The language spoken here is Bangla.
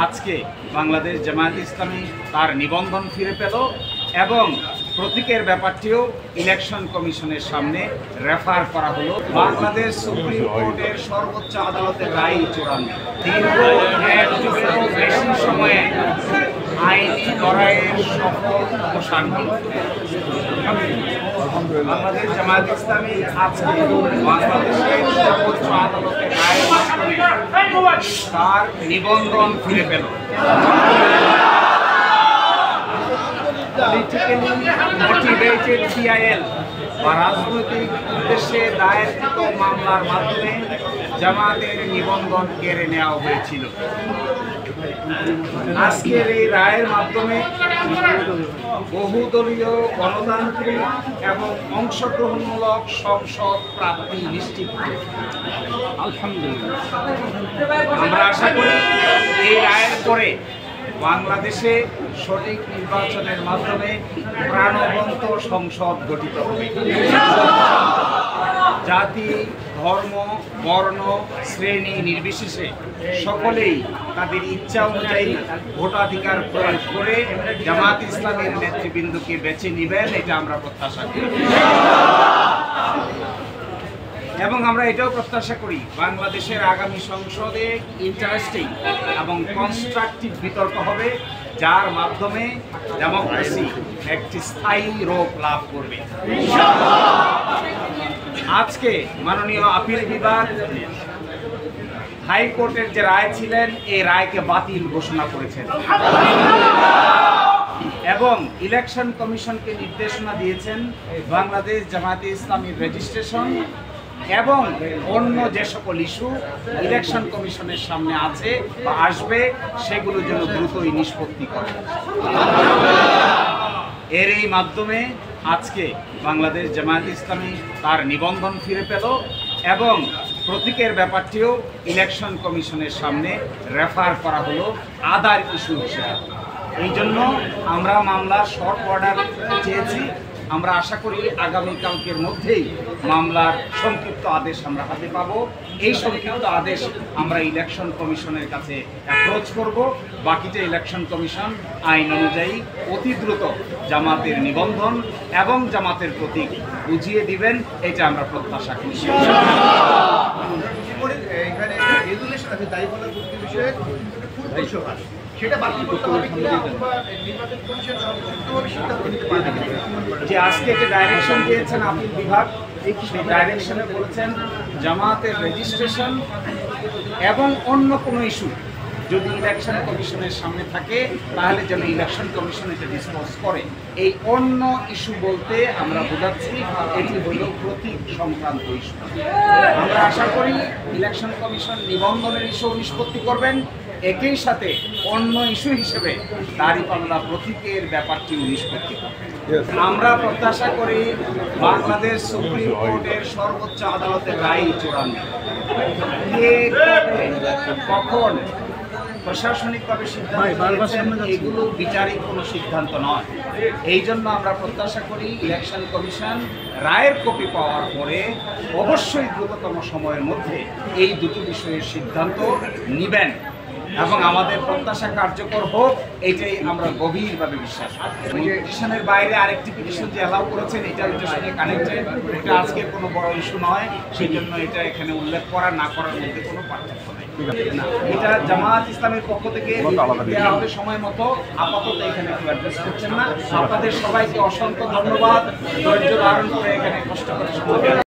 আজকে বাংলাদেশ জামায়াতে ইসলামী তার নিবন্ধন ফিরে পেল এবং প্রতীকের ব্যাপারটিও ইলেকশন কমিশনের সামনে রেফার করা হলো। বাংলাদেশ সুপ্রিম কোর্টের সর্বোচ্চ আদালতের রায় চূড়ান্ত। দীর্ঘ 1 যুগেরও বেশি সময়ে আইনি লড়াইয়ের সফল অবসান হল। বাংলাদেশ জামায়াতে ইসলামী আজকে বাংলাদেশের সর্বোচ্চ আদালতের রায়ের মাধ্যমে তার নিবন্ধন ফিরে পেল। মোটিভেটেড পিআইএল বা রাজনৈতিক উদ্দেশ্যে দায়েরকৃত মামলার মাধ্যমে জামায়াতের নিবন্ধন কেড়ে নেওয়া হয়েছিল। আজকের এই রায়ের মাধ্যমে বহুদলীয় গণতান্ত্রিক এবং অংশগ্রহণমূলক সংসদ প্রাপ্তি নিশ্চিত। আলহামদুলিল্লাহ, আমরা আশা করি এই রায়ের পরে বাংলাদেশে সঠিক নির্বাচনের মাধ্যমে প্রাণবন্ত সংসদ গঠিত হবে। জাতি, ধর্ম, বর্ণ, শ্রেণী নির্বিশেষে সকলেই তাদের ইচ্ছা অনুযায়ী ভোটাধিকার প্রয়োগ করে জামায়াত ইসলামের নেতৃবৃন্দকে বেছে নেবেন, এটা আমরা প্রত্যাশা করি। এবং আমরা এটাও প্রত্যাশা করি বাংলাদেশের আগামী সংসদে ইন্টারেস্টিং এবং কনস্ট্রাকটিভ বিতর্ক হবে, যার মাধ্যমে ডেমোক্রেসি একটি স্থায়ী রূপ লাভ করবে। আজকে মাননীয় আপিল বিভাগ হাইকোর্টের যে রায় ছিলেন এই রায়কে বাতিল ঘোষণা করেছেন এবং ইলেকশন কমিশনকে নির্দেশনা দিয়েছেন বাংলাদেশ জামায়াতে ইসলামীর রেজিস্ট্রেশন এবং অন্য যে সকল ইস্যু ইলেকশন কমিশনের সামনে আছে বা আসবে সেগুলো যেন দ্রুতই নিষ্পত্তি করে। এর এই মাধ্যমে আজকে বাংলাদেশ জামায়াতে ইসলামী তার নিবন্ধন ফিরে পেল এবং প্রতীকের ব্যাপারটিও ইলেকশন কমিশনের সামনে রেফার করা হলো আদার ইস্যু হিসেবে। এই জন্য আমরা মামলার শর্ট অর্ডার চেয়েছি। আমরা আশা করি আগামীকালকের মধ্যেই মামলার সংক্ষিপ্ত আদেশ আমরা হাতে পাব। এই সংক্ষিপ্ত আদেশ আমরা ইলেকশন কমিশনের কাছে অ্যাপ্রোচ করব। বাকিটা ইলেকশন কমিশন আইন অনুযায়ী অতি দ্রুত জামাতের নিবন্ধন এবং জামাতের প্রতীক বুঝিয়ে দিবেন, এটা আমরা প্রত্যাশা করি। যে আজকে যে ডাইরেকশন দিয়েছেন আপিল বিভাগ, সেই ডাইরেকশনে বলেছেন জামাতের রেজিস্ট্রেশন এবং অন্য কোনো ইস্যু যদি ইলেকশন কমিশনের সামনে থাকে তাহলে যেন ইলেকশন কমিশন এটা ডিসপোজ করে। এই অন্য ইস্যু বলতে আমরা বোঝাচ্ছি এটি হল প্রতীক সংক্রান্ত ইস্যু। আমরা আশা করি ইলেকশন কমিশন নিবন্ধনের ইস্যু নিষ্পত্তি করবেন, একই সাথে অন্য ইস্যু হিসেবে দাঁড়িপাল্লা প্রতীকের ব্যাপারটিও নিষ্পত্তি করবেন। আমরা প্রত্যাশা করি বাংলাদেশ সুপ্রিম কোর্টের সর্বোচ্চ আদালতের রায় চূড়ান্ত। কখন প্রশাসনিকভাবে সিদ্ধান্ত এগুলো বিচারিক কোনো সিদ্ধান্ত নয়। এই জন্য আমরা প্রত্যাশা করি ইলেকশন কমিশন রায়ের কপি পাওয়ার পরে অবশ্যই দ্রুততম সময়ের মধ্যে এই দুটি বিষয়ের সিদ্ধান্ত নেবেন এবং আমাদের প্রত্যাশা কার্যকর হোক, এটাই আমরা গভীরভাবে বিশ্বাস করি। পিটিশনের বাইরে আরেকটি পিটিশন যে অ্যালাউ করেছেন এটা ওইটার সঙ্গে কানেক্টেড, এটা আজকে কোনো বড় ইস্যু নয়, সেই জন্য এটা এখানে উল্লেখ করা না করার মধ্যে কোনো পার্থক্য নেই। এটা জামায়াত ইসলামের পক্ষ থেকে দেওয়া হবে সময় মতো, আপাতত এখানে কেউ অ্যাড্রেস করছেন না। আপনাদের সবাইকে অসংখ্য ধন্যবাদ ধৈর্য ধারণ করে এখানে কষ্ট করে সময়